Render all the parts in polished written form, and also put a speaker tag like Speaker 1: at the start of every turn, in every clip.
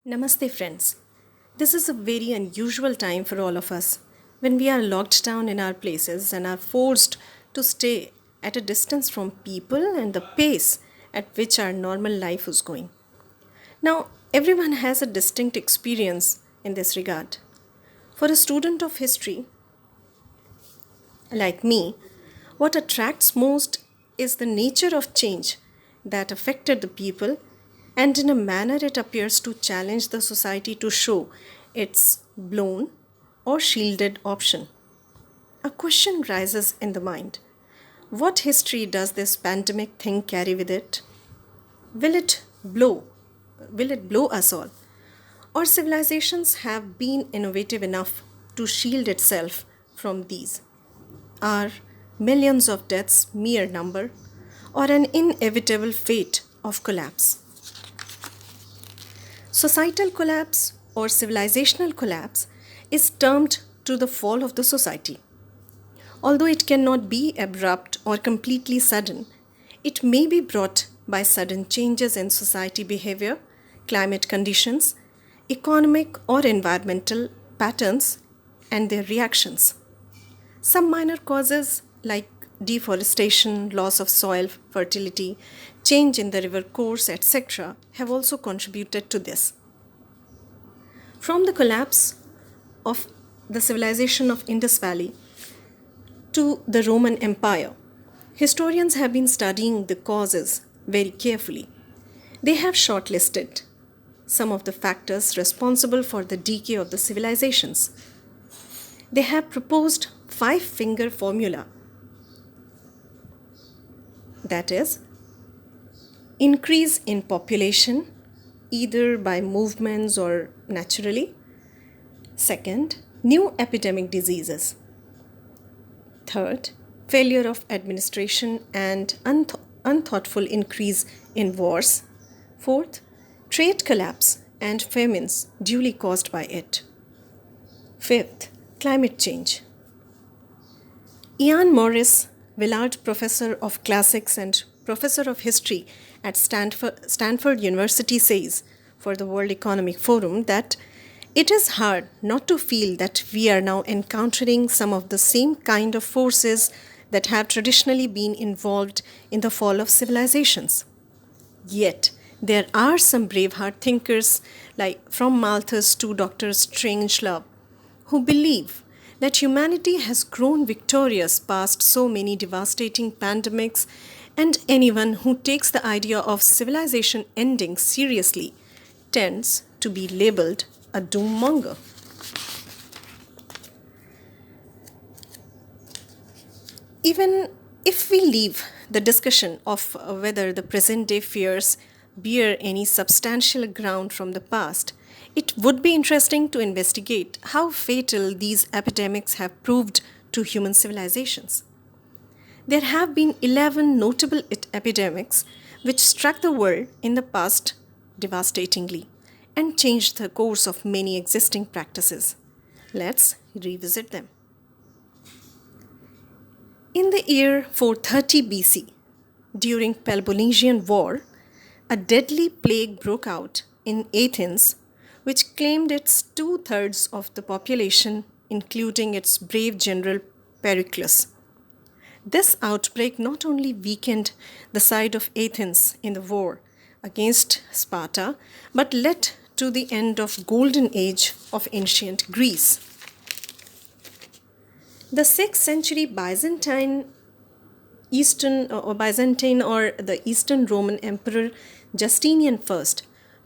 Speaker 1: Namaste, friends. This is a very unusual time for all of us when we are locked down in our places and are forced to stay at a distance from people and the pace at which our normal life is going. Now, everyone has a distinct experience in this regard. For a student of history like me, what attracts most is the nature of change that affected the people, and in a manner it appears to challenge the society to show its blown or shielded option. A question rises in the mind. What history does this pandemic thing carry with it? Will it blow? Will it blow us all? Or civilizations have been innovative enough to shield itself from these? Are millions of deaths mere number or an inevitable fate of collapse? Societal collapse or civilizational collapse is termed to the fall of the society. Although it cannot be abrupt or completely sudden, it may be brought by sudden changes in society behavior, climate conditions, economic or environmental patterns, and their reactions. Some minor causes like deforestation, loss of soil fertility, change in the river course, etc., have also contributed to this. From the collapse of the civilization of Indus Valley to the Roman Empire, historians have been studying the causes very carefully. They have shortlisted some of the factors responsible for the decay of the civilizations. They have proposed five-finger formula, that is, increase in population either by movements or naturally. Second, new epidemic diseases. Third, failure of administration and unthoughtful increase in wars. Fourth, trade collapse and famines duly caused by it. Fifth, climate change. Ian Morris, Willard Professor of Classics and Professor of History at Stanford University, says for the World Economic Forum that it is hard not to feel that we are now encountering some of the same kind of forces that have traditionally been involved in the fall of civilizations. Yet, there are some braveheart thinkers, like from Malthus to Dr. Strangelove, who believe that humanity has grown victorious past so many devastating pandemics, and anyone who takes the idea of civilization ending seriously tends to be labeled a doom-monger. Even if we leave the discussion of whether the present day fears bear any substantial ground from the past, it would be interesting to investigate how fatal these epidemics have proved to human civilizations. There have been 11 notable epidemics which struck the world in the past devastatingly and changed the course of many existing practices. Let's revisit them. In the year 430 BC, during Peloponnesian War, a deadly plague broke out in Athens, which claimed its two-thirds of the population, including its brave general Pericles. This outbreak not only weakened the side of Athens in the war against Sparta, but led to the end of golden age of ancient Greece. The 6th century Byzantine or the Eastern Roman Emperor Justinian I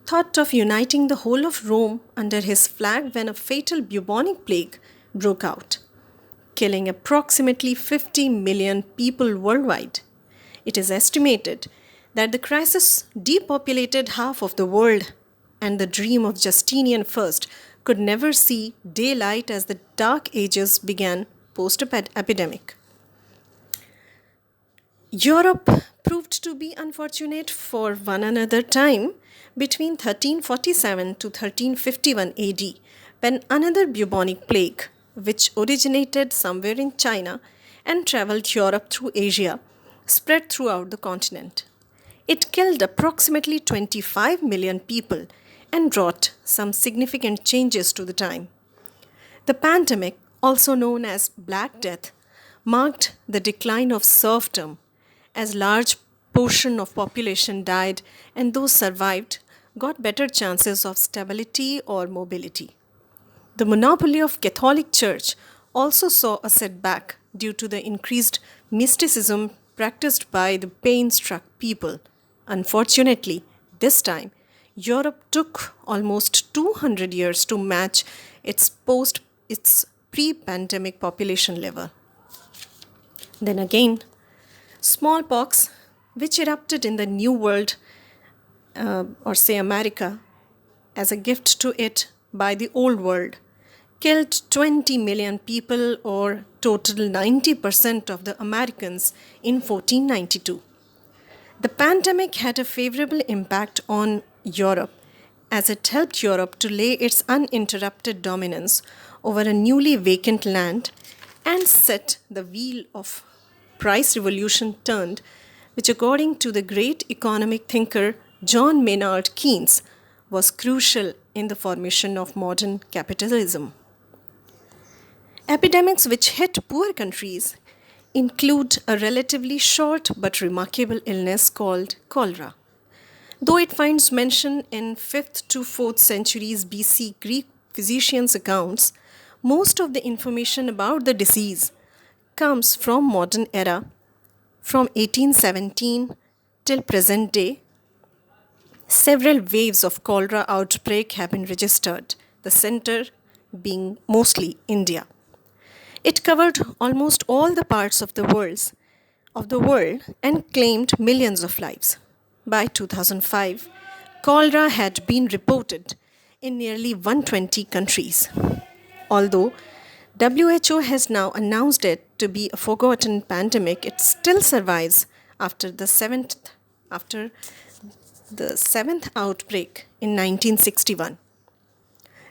Speaker 1: thought of uniting the whole of Rome under his flag when a fatal bubonic plague broke out, killing approximately 50 million people worldwide. It is estimated that the crisis depopulated half of the world, and the dream of Justinian I could never see daylight as the Dark Ages began post-epidemic. Europe proved to be unfortunate for one another time between 1347 to 1351 AD, when another bubonic plague, which originated somewhere in China and traveled Europe through Asia, spread throughout the continent. It killed approximately 25 million people and brought some significant changes to the time. The pandemic, also known as Black Death, marked the decline of serfdom as large portion of population died and those survived got better chances of stability or mobility. The monopoly of Catholic Church also saw a setback due to the increased mysticism practiced by the pain-struck people. Unfortunately, this time, Europe took almost 200 years to match its pre-pandemic population level. Then again, smallpox, which erupted in the New World, or say America, as a gift to it by the Old World, killed 20 million people or total 90% of the Americans in 1492. The pandemic had a favorable impact on Europe as it helped Europe to lay its uninterrupted dominance over a newly vacant land and set the wheel of price revolution turned, which according to the great economic thinker John Maynard Keynes was crucial in the formation of modern capitalism. Epidemics which hit poor countries include a relatively short but remarkable illness called cholera. Though it finds mention in 5th to 4th centuries BC Greek physicians' accounts, most of the information about the disease comes from modern era, from 1817 till present day. Several waves of cholera outbreak have been registered, the center being mostly India. It covered almost all the parts of the world and claimed millions of lives. By 2005, cholera had been reported in nearly 120 countries. Although WHO has now announced it to be a forgotten pandemic, it still survives after the seventh outbreak in 1961.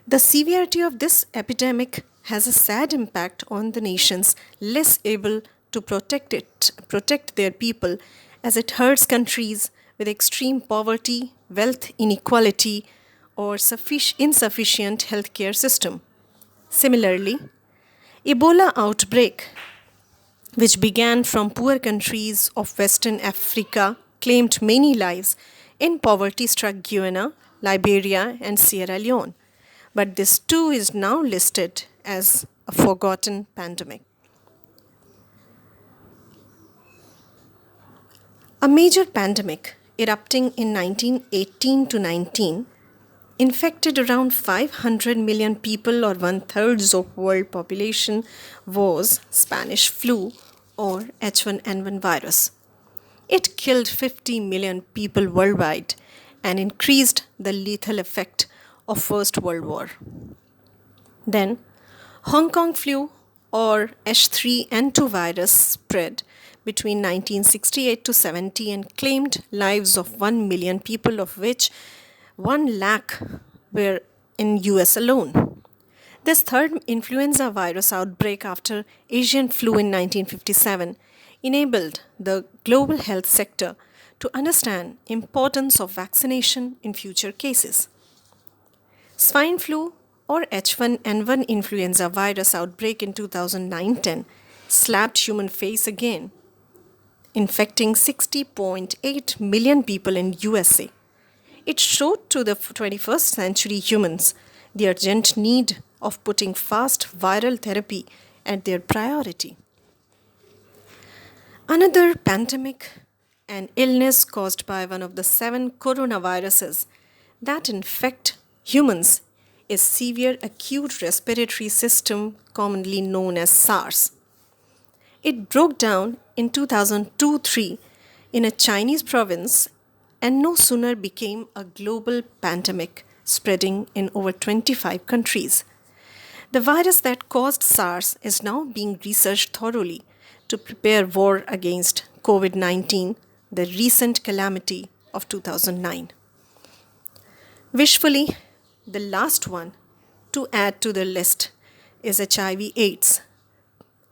Speaker 1: The severity of this epidemic has a sad impact on the nations less able to protect their people, as it hurts countries with extreme poverty, wealth inequality, or insufficient healthcare system. Similarly, Ebola outbreak, which began from poor countries of Western Africa, claimed many lives in poverty-struck Guyana, Liberia, and Sierra Leone. But this too is now listed as a forgotten pandemic. A major pandemic erupting in 1918 to 19 infected around 500 million people or one-third of world population was Spanish flu or H1N1 virus. It killed 50 million people worldwide and increased the lethal effect of First World War. Then, Hong Kong flu or H3N2 virus spread between 1968 to 70 and claimed lives of 1 million people, of which 1 lakh were in US alone. This third influenza virus outbreak after Asian flu in 1957 enabled the global health sector to understand importance of vaccination in future cases. Swine flu or H1N1 influenza virus outbreak in 2009-10 slapped human face again, infecting 60.8 million people in USA. It showed to the 21st century humans the urgent need of putting fast viral therapy at their priority. Another pandemic, an illness caused by one of the 7 coronaviruses that infect humans, is severe acute respiratory system, commonly known as SARS. It broke down in 2002-3 in a Chinese province and no sooner became a global pandemic, spreading in over 25 countries. The virus that caused SARS is now being researched thoroughly to prepare war against COVID-19, the recent calamity of 2009. Wishfully, the last one to add to the list is HIV/AIDS,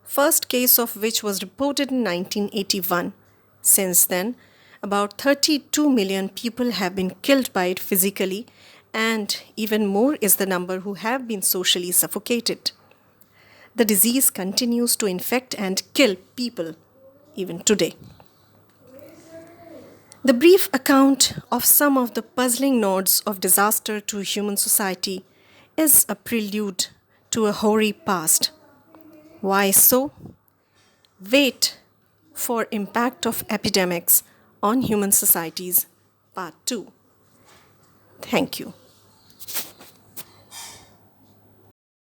Speaker 1: first case of which was reported in 1981. Since then, about 32 million people have been killed by it physically and even more is the number who have been socially suffocated. The disease continues to infect and kill people even today. The brief account of some of the puzzling nodes of disaster to human society is a prelude to a hoary past. Why so? Wait for Impact of Epidemics on Human Societies, Part 2. Thank you.